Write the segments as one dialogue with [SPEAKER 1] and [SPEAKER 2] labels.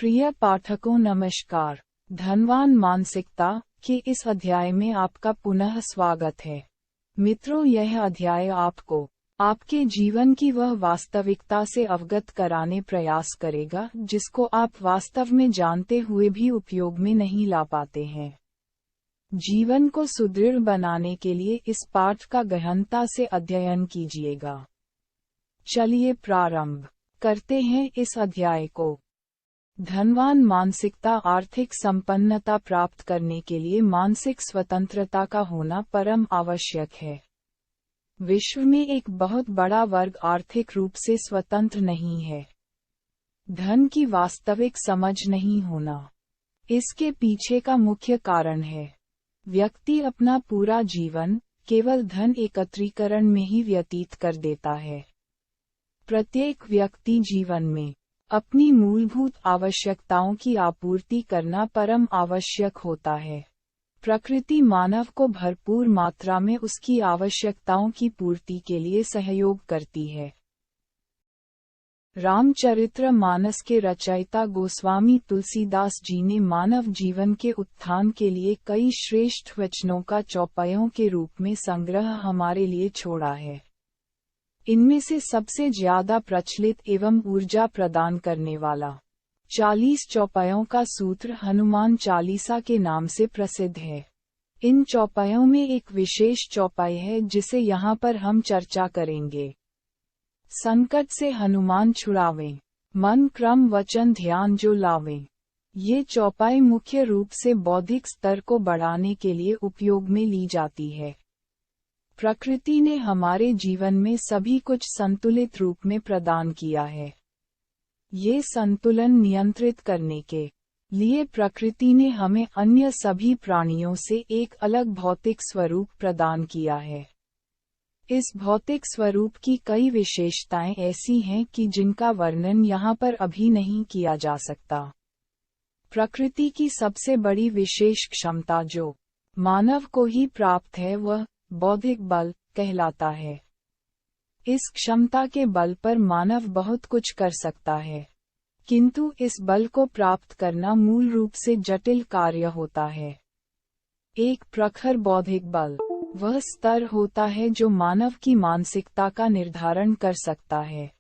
[SPEAKER 1] प्रिय पाठकों नमस्कार। धनवान मानसिकता के इस अध्याय में आपका पुनः स्वागत है। मित्रों, यह अध्याय आपको आपके जीवन की वह वास्तविकता से अवगत कराने प्रयास करेगा जिसको आप वास्तव में जानते हुए भी उपयोग में नहीं ला पाते हैं। जीवन को सुदृढ़ बनाने के लिए इस पाठ का गहनता से अध्ययन कीजिएगा। चलिए प्रारंभ करते हैं इस अध्याय को। धनवान मानसिकता आर्थिक संपन्नता प्राप्त करने के लिए मानसिक स्वतंत्रता का होना परम आवश्यक है। विश्व में एक बहुत बड़ा वर्ग आर्थिक रूप से स्वतंत्र नहीं है। धन की वास्तविक समझ नहीं होना इसके पीछे का मुख्य कारण है। व्यक्ति अपना पूरा जीवन केवल धन एकत्रीकरण में ही व्यतीत कर देता है। प्रत्येक व्यक्ति जीवन में अपनी मूलभूत आवश्यकताओं की आपूर्ति करना परम आवश्यक होता है। प्रकृति मानव को भरपूर मात्रा में उसकी आवश्यकताओं की पूर्ति के लिए सहयोग करती है। रामचरितमानस के रचयिता गोस्वामी तुलसीदास जी ने मानव जीवन के उत्थान के लिए कई श्रेष्ठ वचनों का चौपायों के रूप में संग्रह हमारे लिए छोड़ा है। इनमें से सबसे ज्यादा प्रचलित एवं ऊर्जा प्रदान करने वाला 40 चौपायों का सूत्र हनुमान चालीसा के नाम से प्रसिद्ध है। इन चौपायों में एक विशेष चौपाई है जिसे यहाँ पर हम चर्चा करेंगे। संकट से हनुमान छुड़ावें, मन क्रम वचन ध्यान जो लावें। ये चौपाई मुख्य रूप से बौद्धिक स्तर को बढ़ाने के लिए उपयोग में ली जाती है। प्रकृति ने हमारे जीवन में सभी कुछ संतुलित रूप में प्रदान किया है। ये संतुलन नियंत्रित करने के लिए प्रकृति ने हमें अन्य सभी प्राणियों से एक अलग भौतिक स्वरूप प्रदान किया है। इस भौतिक स्वरूप की कई विशेषताएं ऐसी हैं कि जिनका वर्णन यहाँ पर अभी नहीं किया जा सकता। प्रकृति की सबसे बड़ी विशेष क्षमता जो मानव को ही प्राप्त है वह बौद्धिक बल कहलाता है। इस क्षमता के बल पर मानव बहुत कुछ कर सकता है, किंतु इस बल को प्राप्त करना मूल रूप से जटिल कार्य होता है। एक प्रखर बौद्धिक बल वह स्तर होता है जो मानव की मानसिकता का निर्धारण कर सकता है।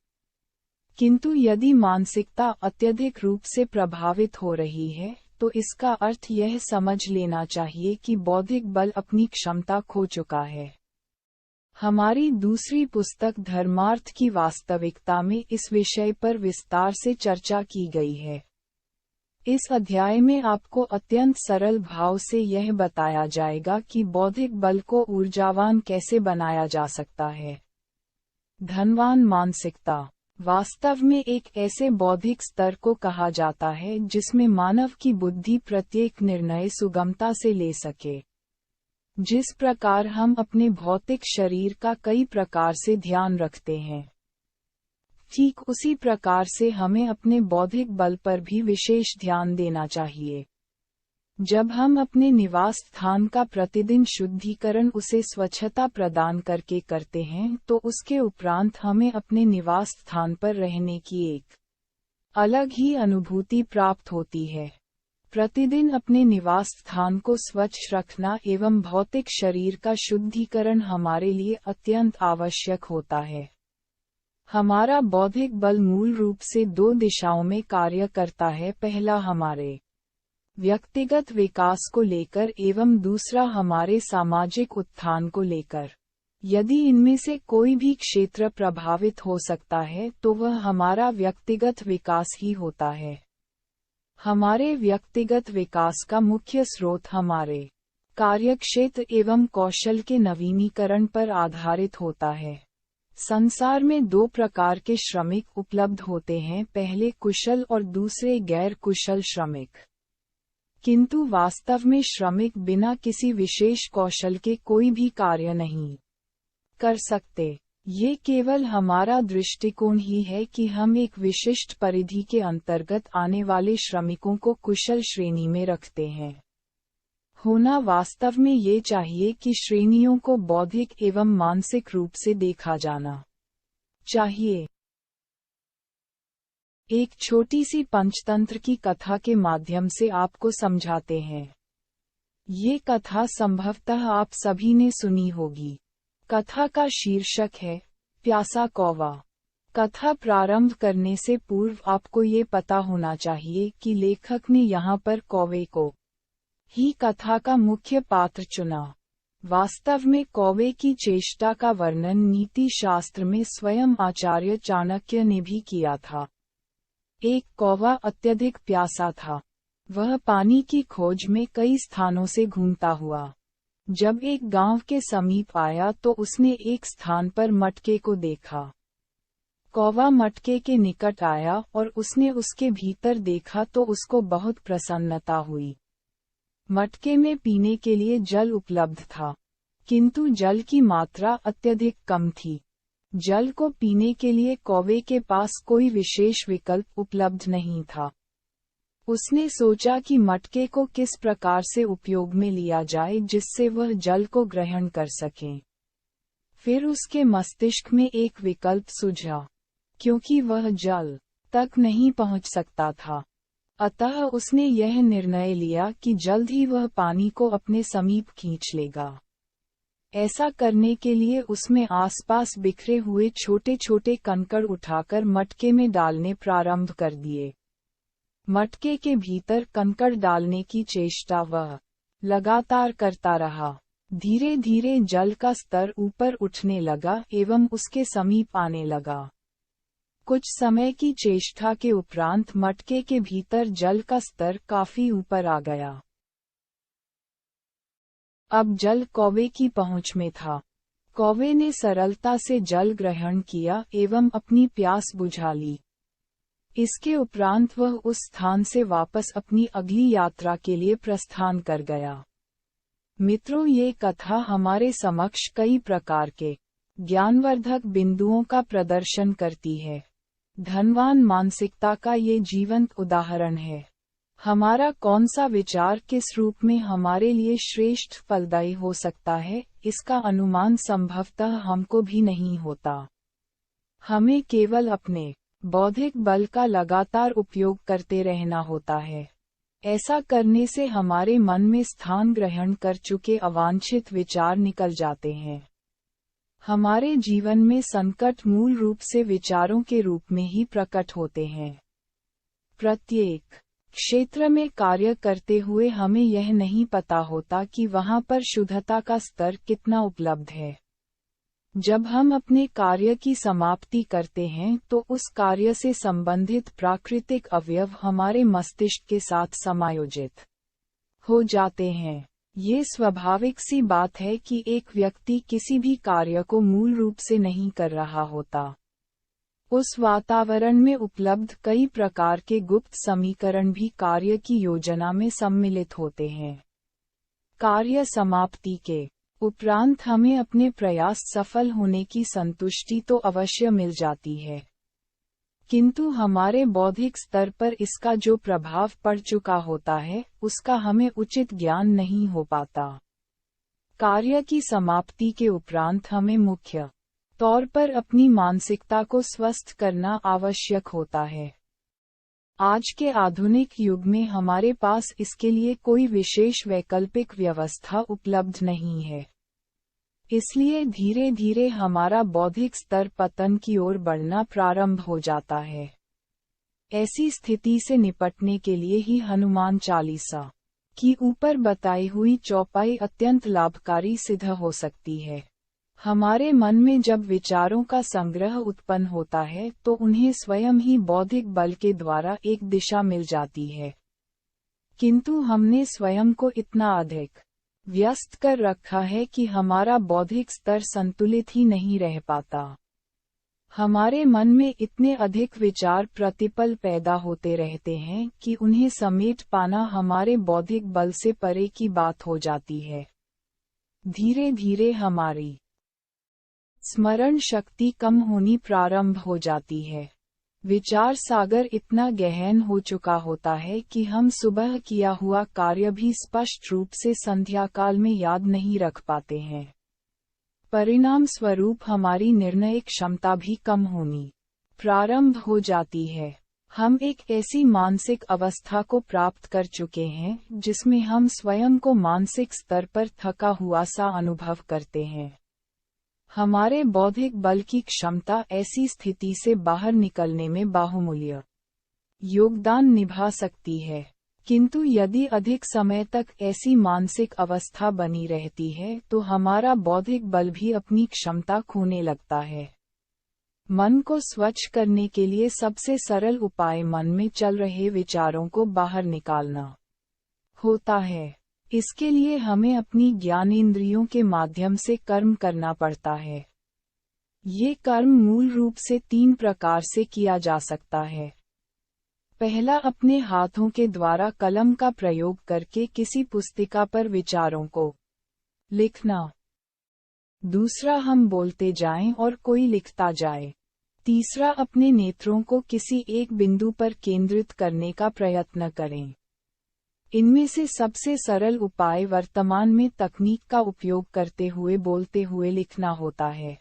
[SPEAKER 1] किंतु यदि मानसिकता अत्यधिक रूप से प्रभावित हो रही है तो इसका अर्थ यह समझ लेना चाहिए कि बौद्धिक बल अपनी क्षमता खो चुका है। हमारी दूसरी पुस्तक धर्मार्थ की वास्तविकता में इस विषय पर विस्तार से चर्चा की गई है। इस अध्याय में आपको अत्यंत सरल भाव से यह बताया जाएगा कि बौद्धिक बल को ऊर्जावान कैसे बनाया जा सकता है। धनवान मानसिकता वास्तव में एक ऐसे बौद्धिक स्तर को कहा जाता है जिसमें मानव की बुद्धि प्रत्येक निर्णय सुगमता से ले सके। जिस प्रकार हम अपने भौतिक शरीर का कई प्रकार से ध्यान रखते हैं, ठीक उसी प्रकार से हमें अपने बौद्धिक बल पर भी विशेष ध्यान देना चाहिए। जब हम अपने निवास स्थान का प्रतिदिन शुद्धिकरण उसे स्वच्छता प्रदान करके करते हैं तो उसके उपरांत हमें अपने निवास स्थान पर रहने की एक अलग ही अनुभूति प्राप्त होती है। प्रतिदिन अपने निवास स्थान को स्वच्छ रखना एवं भौतिक शरीर का शुद्धिकरण हमारे लिए अत्यंत आवश्यक होता है। हमारा बौद्धिक बल मूल रूप से दो दिशाओं में कार्य करता है। पहला हमारे व्यक्तिगत विकास को लेकर एवं दूसरा हमारे सामाजिक उत्थान को लेकर। यदि इनमें से कोई भी क्षेत्र प्रभावित हो सकता है तो वह हमारा व्यक्तिगत विकास ही होता है। हमारे व्यक्तिगत विकास का मुख्य स्रोत हमारे कार्यक्षेत्र एवं कौशल के नवीनीकरण पर आधारित होता है। संसार में दो प्रकार के श्रमिक उपलब्ध होते हैं, पहले कुशल और दूसरे गैर कुशल श्रमिक। किंतु वास्तव में श्रमिक बिना किसी विशेष कौशल के कोई भी कार्य नहीं कर सकते। ये केवल हमारा दृष्टिकोण ही है कि हम एक विशिष्ट परिधि के अंतर्गत आने वाले श्रमिकों को कुशल श्रेणी में रखते हैं। होना वास्तव में ये चाहिए कि श्रेणियों को बौद्धिक एवं मानसिक रूप से देखा जाना चाहिए। एक छोटी सी पंचतंत्र की कथा के माध्यम से आपको समझाते हैं। ये कथा संभवतः आप सभी ने सुनी होगी। कथा का शीर्षक है प्यासा कौवा। कथा प्रारंभ करने से पूर्व आपको ये पता होना चाहिए कि लेखक ने यहाँ पर कौवे को ही कथा का मुख्य पात्र चुना। वास्तव में कौवे की चेष्टा का वर्णन नीति शास्त्र में स्वयं आचार्य चाणक्य ने भी किया था। एक कौवा अत्यधिक प्यासा था। वह पानी की खोज में कई स्थानों से घूमता हुआ जब एक गांव के समीप आया तो उसने एक स्थान पर मटके को देखा। कौवा मटके के निकट आया और उसने उसके भीतर देखा तो उसको बहुत प्रसन्नता हुई। मटके में पीने के लिए जल उपलब्ध था, किंतु जल की मात्रा अत्यधिक कम थी। जल को पीने के लिए कौवे के पास कोई विशेष विकल्प उपलब्ध नहीं था। उसने सोचा कि मटके को किस प्रकार से उपयोग में लिया जाए जिससे वह जल को ग्रहण कर सके। फिर उसके मस्तिष्क में एक विकल्प सूझा, क्योंकि वह जल तक नहीं पहुंच सकता था। अतः उसने यह निर्णय लिया कि जल्द ही वह पानी को अपने समीप खींच लेगा। ऐसा करने के लिए उसने आसपास बिखरे हुए छोटे छोटे कंकड़ उठाकर मटके में डालने प्रारंभ कर दिए। मटके के भीतर कंकड़ डालने की चेष्टा वह लगातार करता रहा। धीरे धीरे जल का स्तर ऊपर उठने लगा एवं उसके समीप आने लगा। कुछ समय की चेष्टा के उपरांत मटके के भीतर जल का स्तर काफी ऊपर आ गया। अब जल कौवे की पहुंच में था। कौवे ने सरलता से जल ग्रहण किया एवं अपनी प्यास बुझा ली। इसके उपरांत वह उस स्थान से वापस अपनी अगली यात्रा के लिए प्रस्थान कर गया। मित्रों, ये कथा हमारे समक्ष कई प्रकार के ज्ञानवर्धक बिंदुओं का प्रदर्शन करती है। धनवान मानसिकता का ये जीवंत उदाहरण है। हमारा कौन सा विचार किस रूप में हमारे लिए श्रेष्ठ फलदायी हो सकता है, इसका अनुमान संभवतः हमको भी नहीं होता। हमें केवल अपने बौद्धिक बल का लगातार उपयोग करते रहना होता है। ऐसा करने से हमारे मन में स्थान ग्रहण कर चुके अवांछित विचार निकल जाते हैं। हमारे जीवन में संकट मूल रूप से विचारों के रूप में ही प्रकट होते हैं। प्रत्येक क्षेत्र में कार्य करते हुए हमें यह नहीं पता होता कि वहां पर शुद्धता का स्तर कितना उपलब्ध है। जब हम अपने कार्य की समाप्ति करते हैं तो उस कार्य से संबंधित प्राकृतिक अवयव हमारे मस्तिष्क के साथ समायोजित हो जाते हैं। ये स्वाभाविक सी बात है कि एक व्यक्ति किसी भी कार्य को मूल रूप से नहीं कर रहा होता। उस वातावरण में उपलब्ध कई प्रकार के गुप्त समीकरण भी कार्य की योजना में सम्मिलित होते हैं। कार्य समाप्ति के उपरांत हमें अपने प्रयास सफल होने की संतुष्टि तो अवश्य मिल जाती है, किंतु हमारे बौद्धिक स्तर पर इसका जो प्रभाव पड़ चुका होता है उसका हमें उचित ज्ञान नहीं हो पाता। कार्य की समाप्ति के उपरांत हमें मुख्य तौर पर अपनी मानसिकता को स्वस्थ करना आवश्यक होता है। आज के आधुनिक युग में हमारे पास इसके लिए कोई विशेष वैकल्पिक व्यवस्था उपलब्ध नहीं है। इसलिए धीरे धीरे हमारा बौद्धिक स्तर पतन की ओर बढ़ना प्रारंभ हो जाता है। ऐसी स्थिति से निपटने के लिए ही हनुमान चालीसा की ऊपर बताई हुई चौपाई अत्यंत लाभकारी सिद्ध हो सकती है। हमारे मन में जब विचारों का संग्रह उत्पन्न होता है तो उन्हें स्वयं ही बौद्धिक बल के द्वारा एक दिशा मिल जाती है, किंतु हमने स्वयं को इतना अधिक व्यस्त कर रखा है कि हमारा बौद्धिक स्तर संतुलित ही नहीं रह पाता। हमारे मन में इतने अधिक विचार प्रतिपल पैदा होते रहते हैं कि उन्हें समेट पाना हमारे बौद्धिक बल से परे की बात हो जाती है। धीरे धीरे हमारी स्मरण शक्ति कम होनी प्रारंभ हो जाती है। विचार सागर इतना गहन हो चुका होता है कि हम सुबह किया हुआ कार्य भी स्पष्ट रूप से संध्या काल में याद नहीं रख पाते हैं। परिणाम स्वरूप हमारी निर्णय क्षमता भी कम होनी प्रारंभ हो जाती है। हम एक ऐसी मानसिक अवस्था को प्राप्त कर चुके हैं जिसमें हम स्वयं को मानसिक स्तर पर थका हुआ सा अनुभव करते हैं। हमारे बौद्धिक बल की क्षमता ऐसी स्थिति से बाहर निकलने में बहुमूल्य योगदान निभा सकती है, किंतु यदि अधिक समय तक ऐसी मानसिक अवस्था बनी रहती है तो हमारा बौद्धिक बल भी अपनी क्षमता खोने लगता है। मन को स्वच्छ करने के लिए सबसे सरल उपाय मन में चल रहे विचारों को बाहर निकालना होता है। इसके लिए हमें अपनी ज्ञानेंद्रियों के माध्यम से कर्म करना पड़ता है। ये कर्म मूल रूप से 3 प्रकार से किया जा सकता है। पहला, अपने हाथों के द्वारा कलम का प्रयोग करके किसी पुस्तिका पर विचारों को लिखना। दूसरा, हम बोलते जाएं और कोई लिखता जाए। तीसरा, अपने नेत्रों को किसी एक बिंदु पर केंद्रित करने का प्रयत्न करें। इनमें से सबसे सरल उपाय वर्तमान में तकनीक का उपयोग करते हुए बोलते हुए लिखना होता है।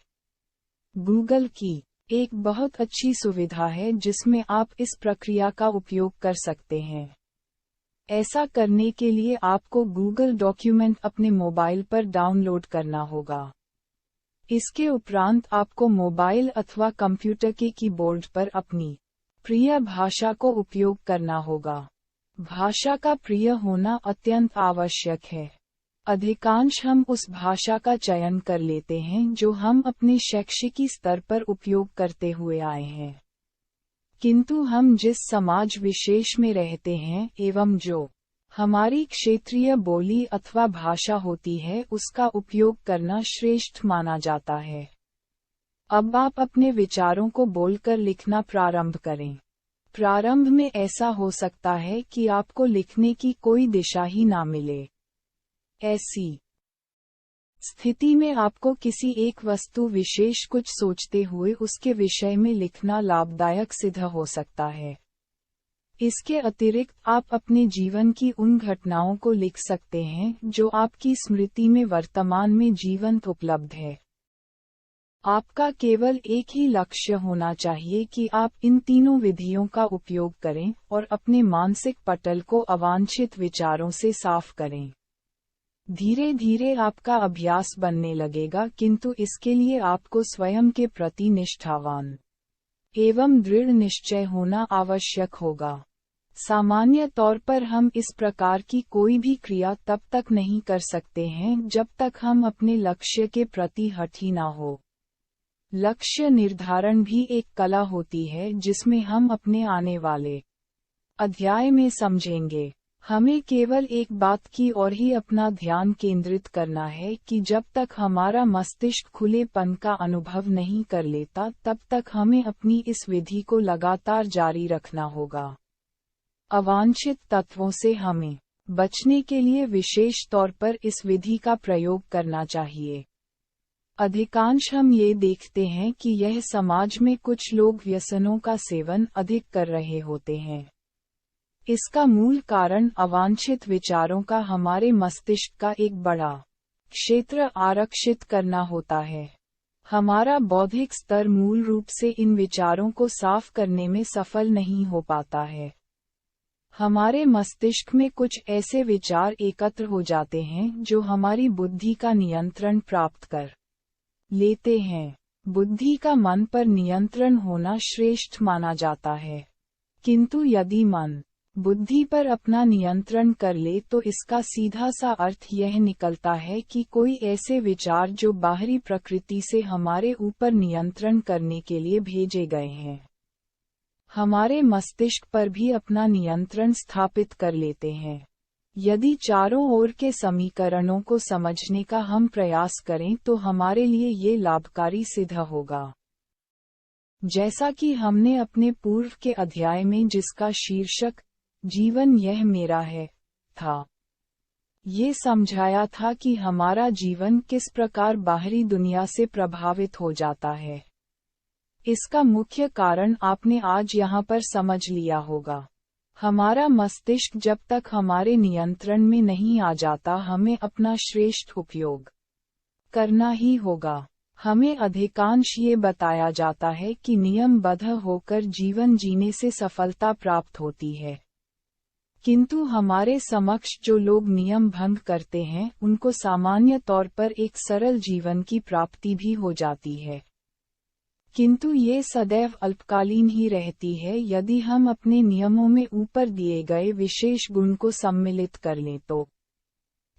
[SPEAKER 1] गूगल की एक बहुत अच्छी सुविधा है जिसमें आप इस प्रक्रिया का उपयोग कर सकते हैं। ऐसा करने के लिए आपको गूगल डॉक्यूमेंट अपने मोबाइल पर डाउनलोड करना होगा। इसके उपरांत आपको मोबाइल अथवा कंप्यूटर के कीबोर्ड पर अपनी प्रिय भाषा को उपयोग करना होगा। भाषा का प्रिय होना अत्यंत आवश्यक है। अधिकांश हम उस भाषा का चयन कर लेते हैं जो हम अपने शैक्षिकी स्तर पर उपयोग करते हुए आए हैं, किंतु हम जिस समाज विशेष में रहते हैं एवं जो हमारी क्षेत्रीय बोली अथवा भाषा होती है उसका उपयोग करना श्रेष्ठ माना जाता है। अब आप अपने विचारों को बोलकर लिखना प्रारंभ करें। प्रारंभ में ऐसा हो सकता है कि आपको लिखने की कोई दिशा ही ना मिले। ऐसी स्थिति में आपको किसी एक वस्तु विशेष कुछ सोचते हुए उसके विषय में लिखना लाभदायक सिद्ध हो सकता है। इसके अतिरिक्त आप अपने जीवन की उन घटनाओं को लिख सकते हैं जो आपकी स्मृति में वर्तमान में जीवंत उपलब्ध है। आपका केवल एक ही लक्ष्य होना चाहिए कि आप इन तीनों विधियों का उपयोग करें और अपने मानसिक पटल को अवांछित विचारों से साफ करें। धीरे धीरे आपका अभ्यास बनने लगेगा, किंतु इसके लिए आपको स्वयं के प्रति निष्ठावान एवं दृढ़ निश्चय होना आवश्यक होगा। सामान्य तौर पर हम इस प्रकार की कोई भी क्रिया तब तक नहीं कर सकते हैं जब तक हम अपने लक्ष्य के प्रति हठी ना हो। लक्ष्य निर्धारण भी एक कला होती है जिसमें हम अपने आने वाले अध्याय में समझेंगे। हमें केवल एक बात की ओर ही अपना ध्यान केंद्रित करना है कि जब तक हमारा मस्तिष्क खुलेपन का अनुभव नहीं कर लेता तब तक हमें अपनी इस विधि को लगातार जारी रखना होगा। अवांछित तत्वों से हमें बचने के लिए विशेष तौर पर इस विधि का प्रयोग करना चाहिए। अधिकांश हम ये देखते हैं कि यह समाज में कुछ लोग व्यसनों का सेवन अधिक कर रहे होते हैं। इसका मूल कारण अवांछित विचारों का हमारे मस्तिष्क का एक बड़ा क्षेत्र आरक्षित करना होता है। हमारा बौद्धिक स्तर मूल रूप से इन विचारों को साफ करने में सफल नहीं हो पाता है। हमारे मस्तिष्क में कुछ ऐसे विचार एकत्र हो जाते हैं जो हमारी बुद्धि का नियंत्रण प्राप्त कर लेते हैं। बुद्धि का मन पर नियंत्रण होना श्रेष्ठ माना जाता है, किंतु यदि मन बुद्धि पर अपना नियंत्रण कर ले तो इसका सीधा सा अर्थ यह निकलता है कि कोई ऐसे विचार जो बाहरी प्रकृति से हमारे ऊपर नियंत्रण करने के लिए भेजे गए हैं, हमारे मस्तिष्क पर भी अपना नियंत्रण स्थापित कर लेते हैं। यदि चारों ओर के समीकरणों को समझने का हम प्रयास करें तो हमारे लिए ये लाभकारी सिद्ध होगा। जैसा कि हमने अपने पूर्व के अध्याय में जिसका शीर्षक जीवन यह मेरा है था, ये समझाया था कि हमारा जीवन किस प्रकार बाहरी दुनिया से प्रभावित हो जाता है। इसका मुख्य कारण आपने आज यहाँ पर समझ लिया होगा। हमारा मस्तिष्क जब तक हमारे नियंत्रण में नहीं आ जाता हमें अपना श्रेष्ठ उपयोग करना ही होगा। हमें अधिकांश ये बताया जाता है कि नियमबद्ध होकर जीवन जीने से सफलता प्राप्त होती है, किंतु हमारे समक्ष जो लोग नियम भंग करते हैं उनको सामान्य तौर पर एक सरल जीवन की प्राप्ति भी हो जाती है, किंतु ये सदैव अल्पकालीन ही रहती है यदि हम अपने नियमों में ऊपर दिए गए विशेष गुण को सम्मिलित कर लें तो।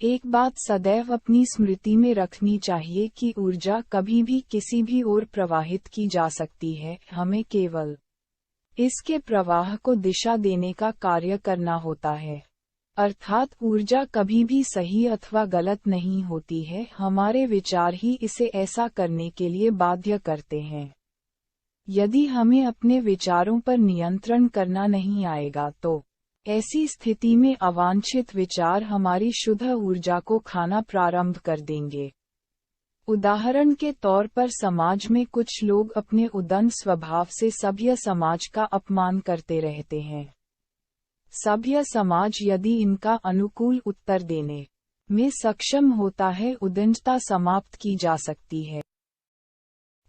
[SPEAKER 1] एक बात सदैव अपनी स्मृति में रखनी चाहिए कि ऊर्जा कभी भी किसी भी ओर प्रवाहित की जा सकती है, हमें केवल इसके प्रवाह को दिशा देने का कार्य करना होता है। अर्थात ऊर्जा कभी भी सही अथवा गलत नहीं होती है, हमारे विचार ही इसे ऐसा करने के लिए बाध्य करते हैं। यदि हमें अपने विचारों पर नियंत्रण करना नहीं आएगा तो ऐसी स्थिति में अवांछित विचार हमारी शुद्ध ऊर्जा को खाना प्रारंभ कर देंगे। उदाहरण के तौर पर समाज में कुछ लोग अपने उदंड स्वभाव से सभ्य समाज का अपमान करते रहते हैं। सभ्य समाज यदि इनका अनुकूल उत्तर देने में सक्षम होता है, उदंडता समाप्त की जा सकती है।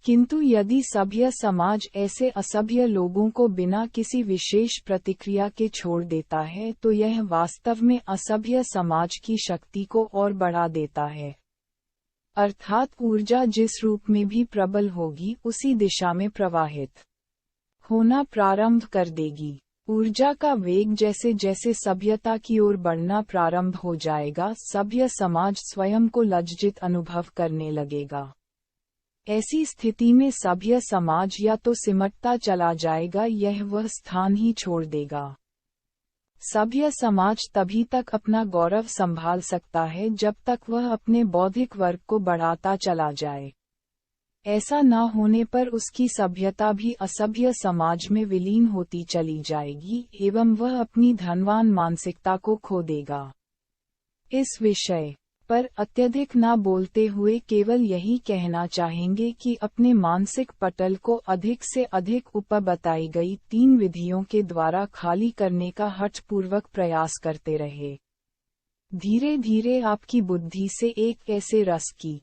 [SPEAKER 1] किंतु यदि सभ्य समाज ऐसे असभ्य लोगों को बिना किसी विशेष प्रतिक्रिया के छोड़ देता है तो यह वास्तव में असभ्य समाज की शक्ति को और बढ़ा देता है। अर्थात ऊर्जा जिस रूप में भी प्रबल होगी उसी दिशा में प्रवाहित होना प्रारंभ कर देगी। ऊर्जा का वेग जैसे जैसे सभ्यता की ओर बढ़ना प्रारंभ हो जाएगा, सभ्य समाज स्वयं को लज्जित अनुभव करने लगेगा। ऐसी स्थिति में सभ्य समाज या तो सिमटता चला जाएगा, यह वह स्थान ही छोड़ देगा। सभ्य समाज तभी तक अपना गौरव संभाल सकता है जब तक वह अपने बौद्धिक वर्ग को बढ़ाता चला जाए। ऐसा न होने पर उसकी सभ्यता भी असभ्य समाज में विलीन होती चली जाएगी एवं वह अपनी धनवान मानसिकता को खो देगा। इस विषय पर अत्यधिक न बोलते हुए केवल यही कहना चाहेंगे कि अपने मानसिक पटल को अधिक से अधिक ऊपर बताई गई 3 विधियों के द्वारा खाली करने का हठपूर्वक प्रयास करते रहे। धीरे धीरे आपकी बुद्धि से एक ऐसे रस की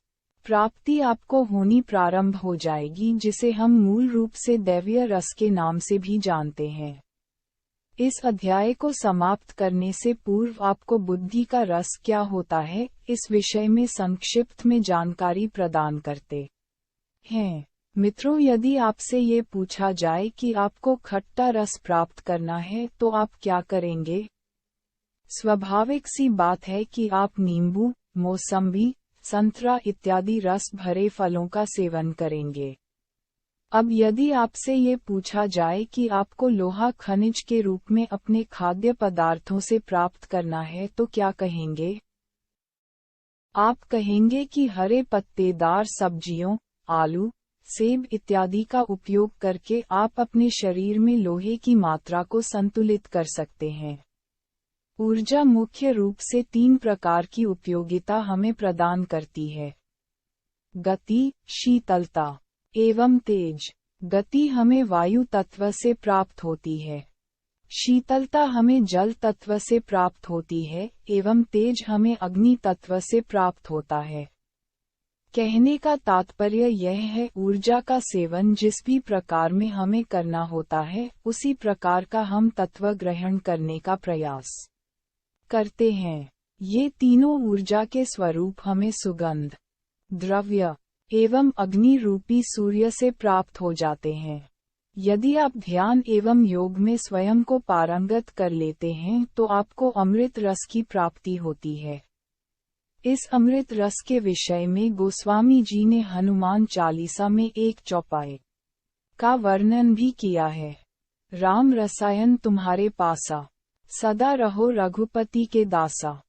[SPEAKER 1] प्राप्ति आपको होनी प्रारंभ हो जाएगी जिसे हम मूल रूप से दैवीय रस के नाम से भी जानते हैं। इस अध्याय को समाप्त करने से पूर्व आपको बुद्धि का रस क्या होता है, इस विषय में संक्षिप्त में जानकारी प्रदान करते हैं। मित्रों, यदि आपसे ये पूछा जाए कि आपको खट्टा रस प्राप्त करना है तो आप क्या करेंगे? स्वाभाविक सी बात है कि आप नींबू, मौसम्बी, संतरा इत्यादि रस भरे फलों का सेवन करेंगे। अब यदि आपसे ये पूछा जाए कि आपको लोहा खनिज के रूप में अपने खाद्य पदार्थों से प्राप्त करना है तो क्या कहेंगे? आप कहेंगे कि हरे पत्तेदार सब्जियों, आलू, सेब इत्यादि का उपयोग करके आप अपने शरीर में लोहे की मात्रा को संतुलित कर सकते हैं। ऊर्जा मुख्य रूप से 3 प्रकार की उपयोगिता हमें प्रदान करती है: गति, शीतलता एवं तेज। गति हमें वायु तत्व से प्राप्त होती है, शीतलता हमें जल तत्व से प्राप्त होती है एवं तेज हमें अग्नि तत्व से प्राप्त होता है। कहने का तात्पर्य यह है, ऊर्जा का सेवन जिस भी प्रकार में हमें करना होता है उसी प्रकार का हम तत्व ग्रहण करने का प्रयास करते हैं। ये तीनों ऊर्जा के स्वरूप हमें सुगंध, द्रव्य एवं अग्नि रूपी सूर्य से प्राप्त हो जाते हैं। यदि आप ध्यान एवं योग में स्वयं को पारंगत कर लेते हैं तो आपको अमृत रस की प्राप्ति होती है। इस अमृत रस के विषय में गोस्वामी जी ने हनुमान चालीसा में एक चौपाई का वर्णन भी किया है। राम रसायन तुम्हारे पासा, सदा रहो रघुपति के दासा।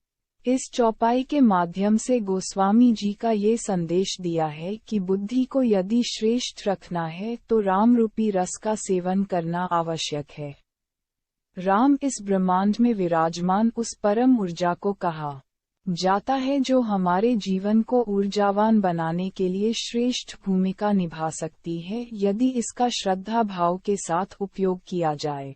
[SPEAKER 1] इस चौपाई के माध्यम से गोस्वामी जी का ये संदेश दिया है कि बुद्धि को यदि श्रेष्ठ रखना है तो राम रूपी रस का सेवन करना आवश्यक है। राम इस ब्रह्मांड में विराजमान उस परम ऊर्जा को कहा जाता है जो हमारे जीवन को ऊर्जावान बनाने के लिए श्रेष्ठ भूमिका निभा सकती है यदि इसका श्रद्धा भाव के साथ उपयोग किया जाए।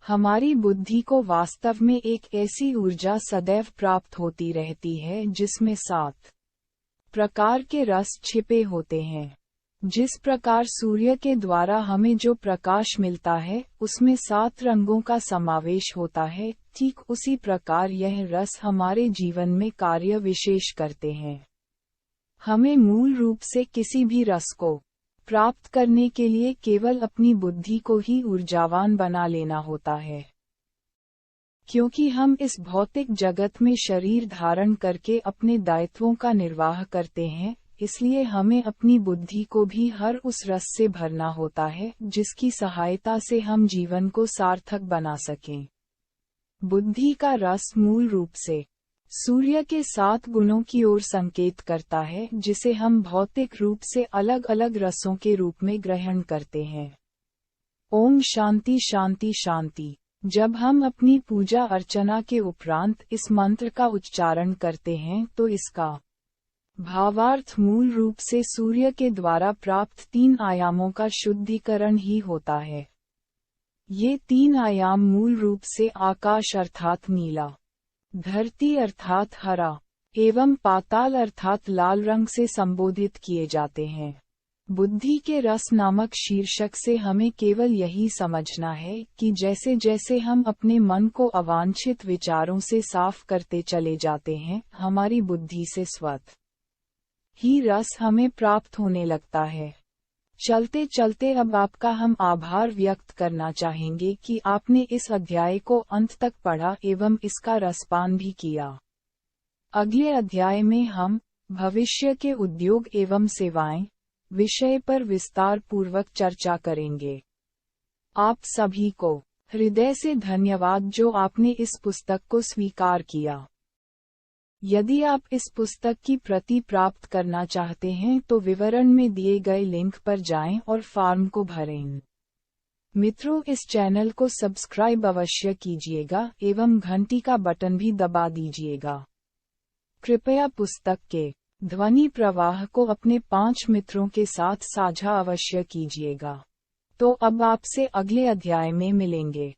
[SPEAKER 1] हमारी बुद्धि को वास्तव में एक ऐसी ऊर्जा सदैव प्राप्त होती रहती है जिसमें 7 प्रकार के रस छिपे होते हैं। जिस प्रकार सूर्य के द्वारा हमें जो प्रकाश मिलता है उसमें 7 रंगों का समावेश होता है, ठीक उसी प्रकार यह रस हमारे जीवन में कार्य विशेष करते हैं। हमें मूल रूप से किसी भी रस को प्राप्त करने के लिए केवल अपनी बुद्धि को ही ऊर्जावान बना लेना होता है। क्योंकि हम इस भौतिक जगत में शरीर धारण करके अपने दायित्वों का निर्वाह करते हैं, इसलिए हमें अपनी बुद्धि को भी हर उस रस से भरना होता है जिसकी सहायता से हम जीवन को सार्थक बना सकें। बुद्धि का रस मूल रूप से सूर्य के 7 गुणों की ओर संकेत करता है, जिसे हम भौतिक रूप से अलग अलग रसों के रूप में ग्रहण करते हैं। ओम शांति शांति शांति। जब हम अपनी पूजा अर्चना के उपरांत इस मंत्र का उच्चारण करते हैं तो इसका भावार्थ मूल रूप से सूर्य के द्वारा प्राप्त 3 आयामों का शुद्धिकरण ही होता है। ये 3 आयाम मूल रूप से आकाश अर्थात नीला, धरती अर्थात हरा एवं पाताल अर्थात लाल रंग से संबोधित किए जाते हैं। बुद्धि के रस नामक शीर्षक से हमें केवल यही समझना है कि जैसे जैसे हम अपने मन को अवांछित विचारों से साफ करते चले जाते हैं, हमारी बुद्धि से स्वतः ही रस हमें प्राप्त होने लगता है। चलते चलते अब आपका हम आभार व्यक्त करना चाहेंगे कि आपने इस अध्याय को अंत तक पढ़ा एवं इसका रसपान भी किया। अगले अध्याय में हम भविष्य के उद्योग एवं सेवाएं विषय पर विस्तार पूर्वक चर्चा करेंगे। आप सभी को हृदय से धन्यवाद जो आपने इस पुस्तक को स्वीकार किया। यदि आप इस पुस्तक की प्रति प्राप्त करना चाहते हैं तो विवरण में दिए गए लिंक पर जाएं और फॉर्म को भरें। मित्रों, इस चैनल को सब्सक्राइब अवश्य कीजिएगा एवं घंटी का बटन भी दबा दीजिएगा। कृपया पुस्तक के ध्वनि प्रवाह को अपने 5 मित्रों के साथ साझा अवश्य कीजिएगा। तो अब आपसे अगले अध्याय में मिलेंगे।